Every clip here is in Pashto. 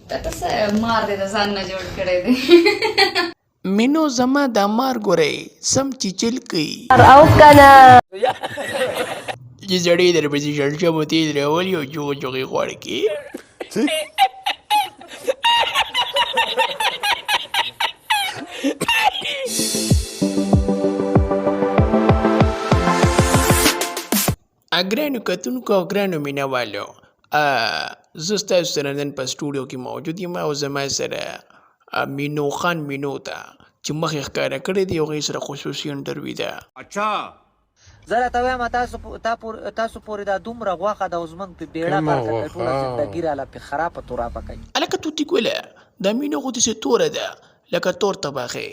ته څه مار دې د ځان نه جوړ کړی دی مینو زما د مار ګورئ سم چیچل کوي او کنه چې سړی درپسې شړشمو تیز راولي او چغو چغې غوړ کړي ګرانو کتونکو او ګرانو مینهوالو زه ستاسو سره نن په سټوډیو کې موجود یم او زما سره مینو خان مینو ته چې مخ یې ښکاره کړی دی هغې سره خصوصي انټرویو ده زه راته وایم تاسو پورې دا دومره غوښه ده اوس موږ پې بیړه برخه کوي ټوله زندګي راله پې خرابه توراپه کوي هلکه توتي ګله دا مینو خو داسې توره ده لکه تور تباخې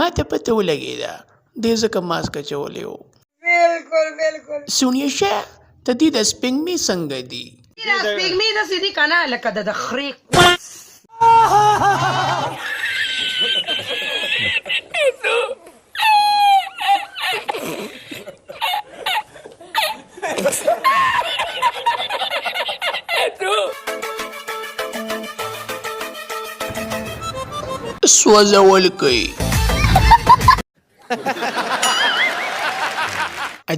ما ته پته ولګېده دې ځکه ماسک اچولی و سونیشه ته دې د سپینګمې څنګه دي سپیږمۍ داسې دي که نه لکه د خرې سوځول کوي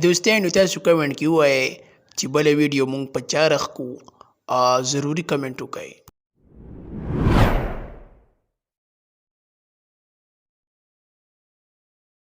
دوستانو تاسو کمنټ کې ووایئ چې بله ویډیو مونږ په چا رخ کو ضروري کمنټ وکړئ